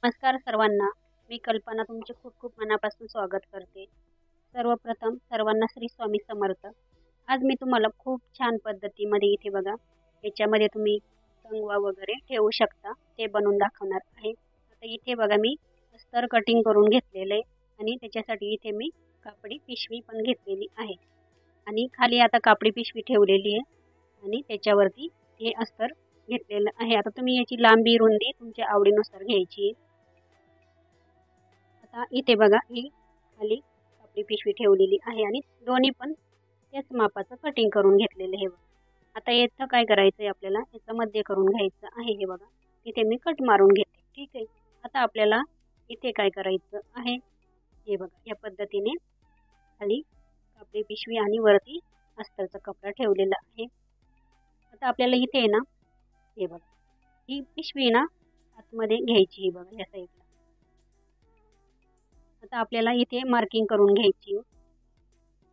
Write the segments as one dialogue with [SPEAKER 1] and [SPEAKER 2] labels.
[SPEAKER 1] नमस्कार सर्वांना. मी कल्पना तुमचे खूप खूप मनापासून स्वागत करते. सर्वप्रथम सर्वांना श्री स्वामी समर्थ. आज मी तुम्हाला खूप छान पद्धतीमध्ये इथे बघा, याच्यामध्ये तुम्ही कंगवा वगैरे ठेवू शकता, ते बनवून दाखवणार आहे. आता इथे बघा मी अस्तर कटिंग करून घेतलेलं आहे आणि त्याच्यासाठी इथे मी कापडी पिशवी पण घेतलेली आहे आणि खाली आता कापडी पिशवी ठेवलेली आहे आणि त्याच्यावरती हे अस्तर घेतलेलं आहे. आता तुम्ही याची लांबी रुंदी तुमच्या आवडीनुसार घ्यायची. आता इथे बघा ही खाली आपली पिशवी ठेवलेली आहे आणि दोन्ही पण त्याच मापाचं कटिंग करून घेतलेलं आहे. आता याचं काय करायचं आहे, आपल्याला याचं मध्य करून घ्यायचं आहे. हे बघा इथे मी कट मारून घेते. ठीक आहे. आता आपल्याला इथे काय करायचं आहे, हे बघा या पद्धतीने खाली आपली पिशवी आणि वरती अस्तरचा कपडा ठेवलेला आहे. आता आपल्याला इथे आहे ना, हे बघा ही पिशवी ना आतमध्ये घ्यायची. ही बघा या साईडला. आता आपल्याला इथे मार्किंग करून घ्यायची.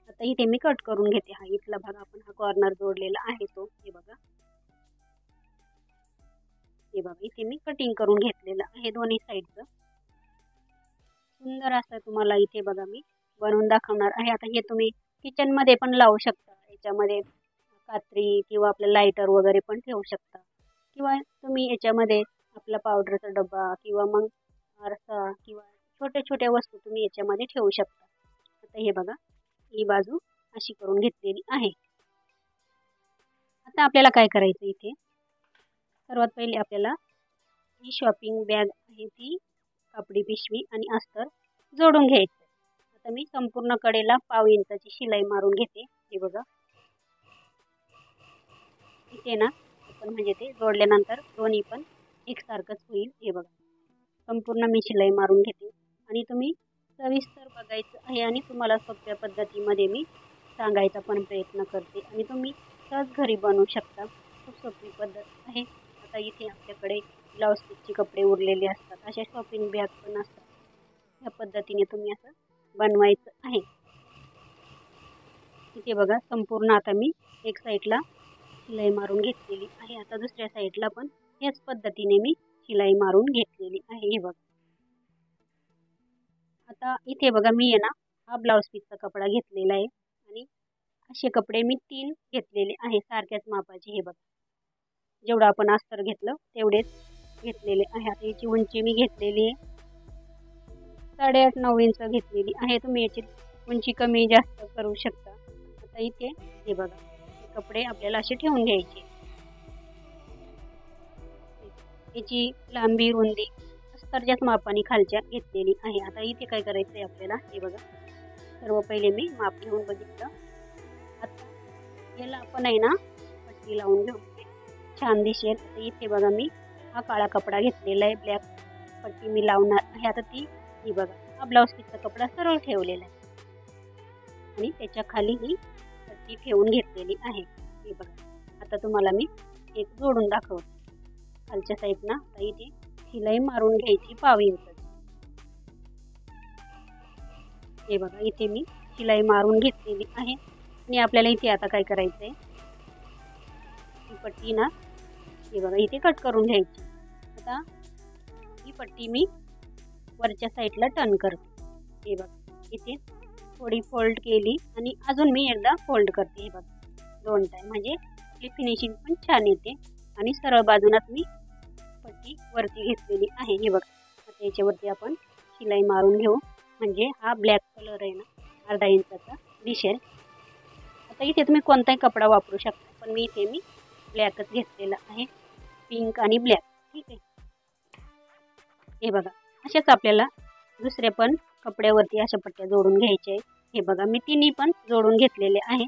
[SPEAKER 1] आता इथे मी कट करून घेते. हा इथला भाग आपण हा कॉर्नर जोडलेला आहे तो. हे बघा इथे मी कटिंग करून घेतलेलं आहे दोन्ही साईडचं. सुंदर असं तुम्हाला इथे बघा मी बनवून दाखवणार आहे. आता हे तुम्ही किचनमध्ये पण लावू शकता. याच्यामध्ये कात्री किंवा आपलं लायटर वगैरे पण ठेवू शकता, किंवा तुम्ही याच्यामध्ये आपला पावडरचा डब्बा किंवा मग आरसा किंवा छोट्या छोट्या वस्तू तुम्ही याच्यामध्ये ठेवू शकता. आता हे बघा ही बाजू अशी करून घेतलेली आहे. आता आपल्याला काय करायचं, इथे सर्वात पहिले आपल्याला ही शॉपिंग बॅग आहे ती कापडी पिशवी आणि अस्तर जोडून घ्यायचं. आता मी संपूर्ण कडेला 1/2 इंचाची शिलाई मारून घेते. हे बघा इथे ना आपण म्हणजे ते जोडल्यानंतर दोन्ही पण एकसारखंच होईल. हे बघा संपूर्ण मी शिलाई मारून घेते आणि तुम्ही सविस्तर बघायचं आहे आणि तुम्हाला सोप्या पद्धतीमध्ये मी सांगायचा पण प्रयत्न करते आणि तुम्ही सहज घरी बनवू शकता. खूप सोपी पद्धत आहे. आता इथे आपल्याकडे ब्लाऊज पीसचे कपडे उरलेले असतात, अशा शॉपिंग बॅग पण असतात. या पद्धतीने तुम्ही असं बनवायचं आहे. इथे बघा संपूर्ण आता मी एक साईडला शिलाई मारून घेतलेली आहे. आता दुसऱ्या साईडला पण याच पद्धतीने मी शिलाई मारून घेतलेली आहे. हे बघा आता इथे बघा मी आहे ना हा ब्लाऊज पीसचा कपडा घेतलेला आहे आणि असे कपडे मी 3 घेतलेले आहे सारख्याच मापाचे. हे बघा जेवढं आपण अस्तर घेतलं तेवढेच घेतलेले आहे. आता याची उंची मी घेतलेली आहे 8.5-9 इंच घेतलेली आहे. तुम्ही याची उंची कमी जास्त करू शकता. आता इथे हे बघा हे कपडे आपल्याला असे ठेवून घ्यायचे. याची लांबी रुंदी अस्तरच्याच मापाने खालच्या घेतलेली आहे. आता इथे काय करायचं आहे आपल्याला, हे बघा सर्व पहिले मी माप घेऊन बघितलं. आता याला आपण आहे ना पट्टी लावून घेऊ, छान दिसेल. तर इथे बघा मी हा काळा कपडा घेतलेला आहे, ब्लॅक पट्टी मी लावणार आहे. आता ती ही बघा हा ब्लाऊज पीसचा कपडा सरळ ठेवलेला आहे आणि त्याच्या खाली ही पट्टी ठेवून घेतलेली आहे. हे बघा आता तुम्हाला मी एक जोडून दाखवते. खालच्या साईडना आता इथे शिलाई मारून घ्यायची 1/2 इंच. हे बघा इथे मी शिलाई मारून घेतलेली आहे आणि आपल्याला इथे आता काय करायचं आहे, ही पट्टी ना हे बघा इथे कट करून घ्यायची. आता ही पट्टी मी वरच्या साईडला टर्न करते. हे बघा इथे थोडी फोल्ड केली आणि अजून मी एकदा फोल्ड करते. हे बघा 2 टाइम, म्हणजे आपली फिनिशिंग पण छान येते आणि सरळ बाजूनाच मी पट्टी वरती घेतलेली आहे. हे बघा आता याच्यावरती आपण शिलाई मारून घेऊ, म्हणजे हा ब्लॅक कलर आहे ना 1/2 इंचाचा दिसेल. आता इथे तुम्ही कोणताही कपडा वापरू शकता, पण मी इथे ब्लॅकच घेतलेला आहे, पिंक आणि ब्लॅक. ठीक आहे. हे बघा अशाच आपल्याला दुसऱ्या पण कपड्यावरती अशा पट्ट्या जोडून घ्यायच्या. हे बघा मी तिन्ही पण जोडून घेतलेले आहे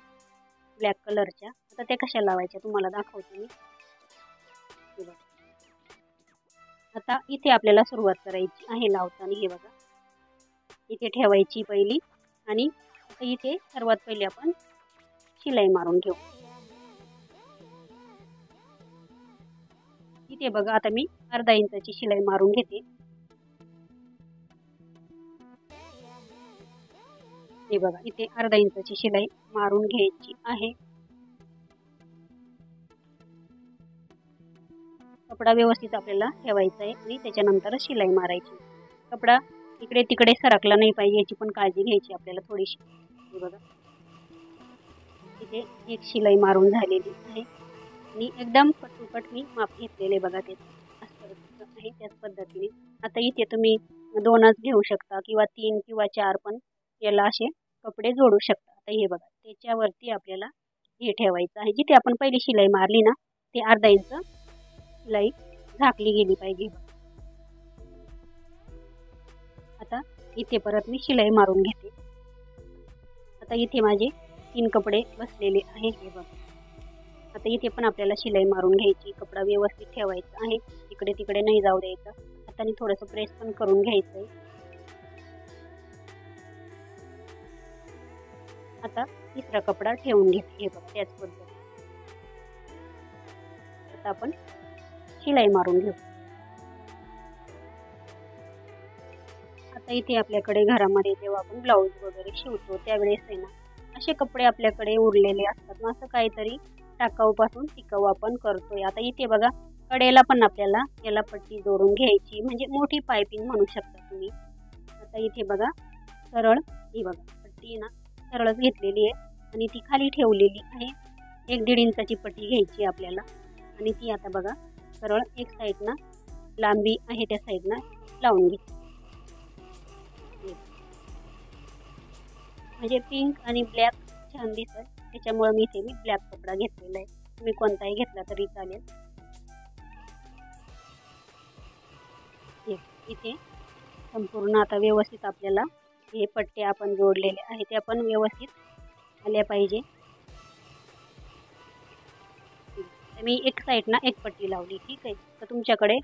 [SPEAKER 1] ब्लॅक कलरच्या. आता त्या कशा लावायच्या तुम्हाला दाखवते मी. हे बघा आता इथे आपल्याला सुरुवात करायची आहे लावताना. हे बघा इथे ठेवायची पहिली आणि आता इथे सर्वात पहिले आपण शिलाई मारून घेऊ. इथे बघा आता मी 1/2 इंचाची शिलाई मारून घेते. हे बघा इथे 1/2 इंचाची शिलाई मारून घ्यायची आहे. कपडा व्यवस्थित आपल्याला ठेवायचा आहे आणि त्याच्यानंतर शिलाई मारायची. कपडा इकडे तिकडे सरकला नाही पाहिजे याची पण काळजी घ्यायची आपल्याला थोडीशी. हे बघा इथे एक शिलाई मारून झालेली आहे आणि एकदम कटुकट मी माप घेतलेले बघा ते असं आहे त्याच पद्धतीने. आता इथे तुम्ही 2च घेऊ शकता किंवा 3 किंवा 4 पण याला असे कपडे जोडू शकता. आता हे बघा त्याच्यावरती आपल्याला हे ठेवायचं आहे. जिथे आपण पहिली शिलाई मारली ना ते अर्धा इंच शिलाई झाकली गेली पाहिजे. आता इथे परत मी शिलाई मारून घेते. आता इथे माझे 3 कपडे बसलेले आहे. हे बघा आता इथे पण आपल्याला शिलाई मारून घ्यायची. कपडा व्यवस्थित ठेवायचा आहे, इकडे तिकडे नाही जाऊ द्यायचं. हाताने थोडंसं प्रेस पण करून घ्यायचं आहे. आता तिसरा कपडा ठेवून घेते. हे बघा त्याच पद्धतीने आता आपण शिलाई मारून घेऊ. आता इथे आपल्याकडे घरामध्ये जेव्हा आपण ब्लाऊज वगैरे शिवतो त्यावेळेस आहे ना असे कपडे आपल्याकडे उरलेले असतात ना, असं काहीतरी टाकाऊपासून टिकाऊ आपण करतोय. आता इथे बघा कडेला पण आपल्याला याला पट्टी जोडून घ्यायची, म्हणजे मोठी पायपिंग म्हणू शकता तुम्ही. आता इथे बघा सरळ ही बघा पट्टी ना सरळच घेतलेली आहे आणि ती खाली ठेवलेली आहे. 1-1.5 इंचाची पट्टी घ्यायची आपल्याला आणि ती आता बघा सरळ एक साईडना लांबी आहे त्या साईडना लावून घ्यायची. म्हणजे पिंक आणि ब्लॅक छान दिसत त्याच्यामुळे मी इथे ब्लॅक कपडा घेतलेला आहे. तुम्ही कोणताही घेतला तरी चालेल. इथे संपूर्ण आता व्यवस्थित आपल्याला हे पट्टे आपण जोडलेले आहे ते आपण व्यवस्थित आल्या पाहिजे. मी एक साईडना एक पट्टी लावली. ठीक आहे. तर तुमच्याकडे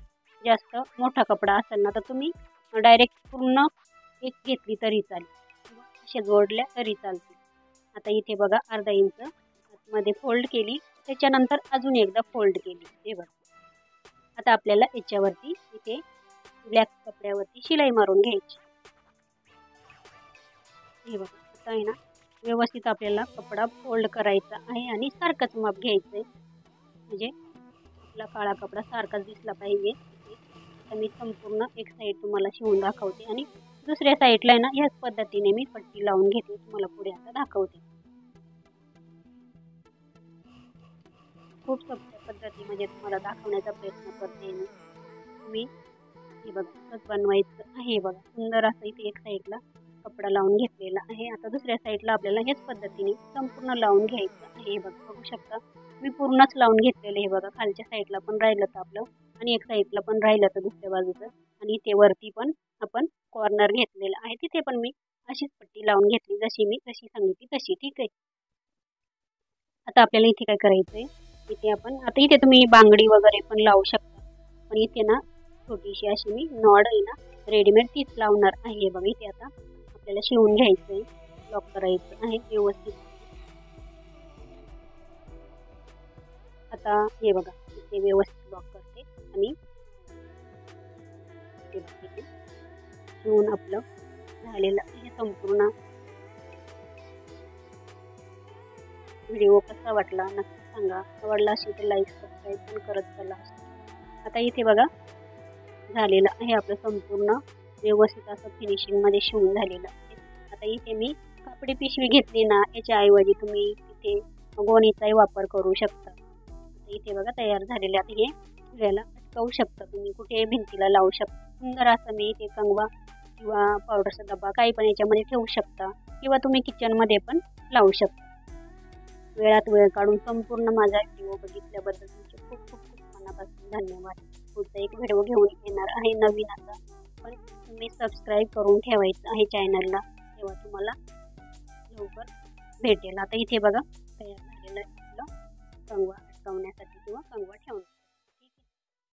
[SPEAKER 1] जास्त मोठा कपडा असेल ना तर तुम्ही डायरेक्ट पूर्ण एक घेतली तरी चालेल, अशा जोडल्या तरी चालतील. आता इथे बघा अर्धा इंच मध्ये फोल्ड केली, त्याच्यानंतर अजून एकदा फोल्ड केली. हे बघा आता आपल्याला याच्यावरती इथे ब्लॅक कपड्यावरती शिलाई मारून घ्यायची. हे बघा आता आहे ना व्यवस्थित आपल्याला कपडा फोल्ड करायचा आहे आणि सारखंच माप घ्यायचं आहे, म्हणजे आपला काळा कपडा सारखाच दिसला पाहिजे. आता मी संपूर्ण एक साईड तुम्हाला शिवून दाखवते आणि दुसऱ्या साईडला आहे ना ह्याच पद्धतीने मी पट्टी लावून घेते. तुम्हाला पुढे आता दाखवते. खूप सोप्या पद्धतीमध्ये तुम्हाला दाखवण्याचा प्रयत्न करते मी. हे बघा कसं बनवायचं आहे. बघा सुंदर असं इथे एक साईडला कपडा लावून घेतलेला आहे. आता दुसऱ्या साईडला आपल्याला ह्याच पद्धतीने संपूर्ण लावून घ्यायचं आहे. हे बघा बघू शकता मी पूर्णच लावून घेतलेलं. हे बघा खालच्या साईडला पण राहिलं तर आपलं आणि एक साईडला पण राहिलं तर दुसऱ्या बाजूचं, आणि इथे वरती पण आपण कॉर्नर घेतलेला आहे तिथे पण मी अशीच पट्टी लावून घेतली जशी मी सांगितली तशी. ठीक आहे. आता आपल्याला इथे काय करायचंय, इथे आपण आता इथे तुम्ही बांगडी वगैरे पण लावू शकता, पण इथे ना छोटीशी अशी मी नॉड आहे ना रेडीमेड तीच लावणार आहे. हे बघा इथे आता आपल्याला शिवून घ्यायचंय, लॉक करायचं आहे व्यवस्थित. आता हे बघा इथे व्यवस्थित लॉक करते आणि शिवून आपलं झालेलं आहे संपूर्ण. व्हिडिओ कसा वाटला नक्की सांगा. आवडला असेल तर लाईक सबस्क्राईब पण करत चला. आता इथे बघा झालेलं आहे आपलं संपूर्ण व्यवस्थित असं फिनिशिंगमध्ये शिवून झालेलं आहे. आता इथे मी कापडी पिशवी घेतली ना, याच्या ऐवजी तुम्ही इथे गोणीचाही वापर करू शकता. आता इथे बघा तयार झालेले. आता हे याला अटकवू शकता तुम्ही, कुठे भिंतीला लावू शकता. सुंदर असं मी इथे कंगवा किंवा पावडरचा डबा काही पण याच्यामध्ये ठेवू शकता किंवा तुम्ही किचनमध्ये पण लावू शकता. वेळात वेळ काढून संपूर्ण माझा व्हिडिओ बघितल्याबद्दल तुमचे खूप खूप खूप मनापासून धन्यवाद. पुढचा एक व्हिडिओ घेऊन येणार आहे नवीन असा, पण तुम्ही सबस्क्राईब करून ठेवायचं आहे चॅनलला, तेव्हा तुम्हाला लवकर भेटेल. आता इथे बघा तयार झालेलं आहे आपलं कंगवा अटकवण्यासाठी किंवा कंगवा ठेवण्यासाठी.